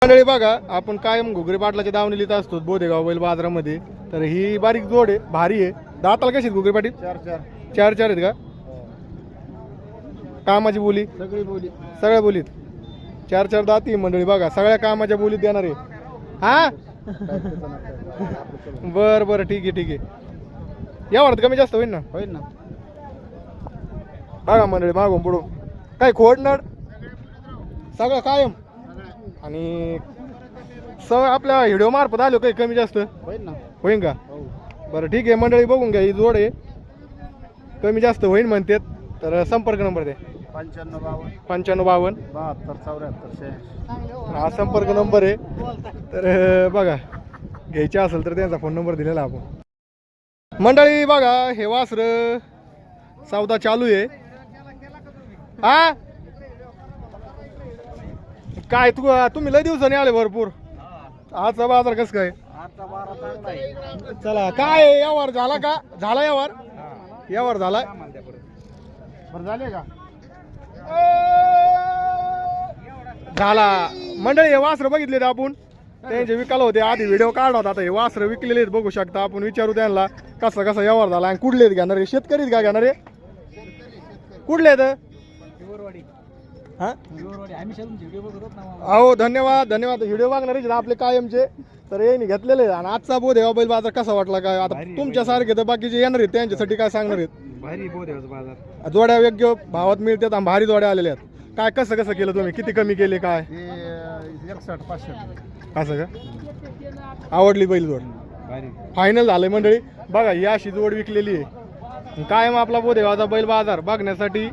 मंडळी बघा, आपण कायम घुगरे पाटलाच्या दावणी लिहित असतो बोधेगाव बैल बाजारामध्ये. तर ही बारीक जोड आहे, भारी आहे. दाताला कशी आहेत घुगरे पाटील? चार चार आहेत का? कामाची बोली सगळ्या बोलीत चार चार दाती मंडळी बघा, सगळ्या कामाच्या बोलीत देणार आहे. हा बर ठीक आहे. यावर कमी जास्त होईल ना. बघा मंडळी मागून पुढून काय खोडनड सगळं कायम. आणि आपल्या व्हिडिओ मार्फत आलो काही कमी जास्त होईन का? बरं ठीक आहे मंडळी, बघून घ्या. ही जोड आहे, कमी जास्त होईन म्हणतात. तर संपर्क नंबर द्या. 9552 हा संपर्क नंबर आहे. तर बघा, घ्यायचे असेल तर त्यांचा फोन नंबर दिलेला आपण. मंडळी बघा, हे वासर सौदा चालू आहे. हा काय तुम्ही लय दिवसांनी आले भरपूर. आजचा बाजार कस काय? चला काय यावर झाला का? झाला यावर झाला झाला मंडळी. हे वासर बघितले आपण, त्यांचे विकायला होते आधी व्हिडिओ काढला होता. आता हे वासर विकलेले आहेत, बघू शकता आपण. विचारू त्यांना कसा व्यवहार झाला आणि कुठले घेणार आहे. शेतकरीच का घेणार आहे? कुठले आहेत? हो धन्यवाद. व्हिडिओ बघणारे आपले कायमचे. तर यांनी घेतलेले. आणि आजचा बोधेगाव बैल बाजार कसा वाटला काय? आता तुमच्यासारखे तर बाकीचे येणार आहेत, त्यांच्यासाठी काय सांगणार आहेत? भारी बाजार, जोड्या योग्य भावात मिळतात आणि भारी जोड्या आलेल्या आहेत. काय कसं केलं तुम्ही? किती कमी केले काय? 61-500 असं का? आवडली बैल जोड? फायनल झालंय मंडळी बघा. ही अशी जोड विकलेली आहे. कायम आपला बोधेगावचा बैल बाजार बघण्यासाठी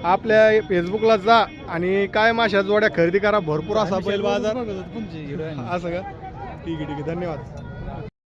आपल्या फेसबुकला जा आणि कायम अशा जोड्या खरेदी करा. भरपूर असा बैल बाजार. असं का? ठीक आहे धन्यवाद.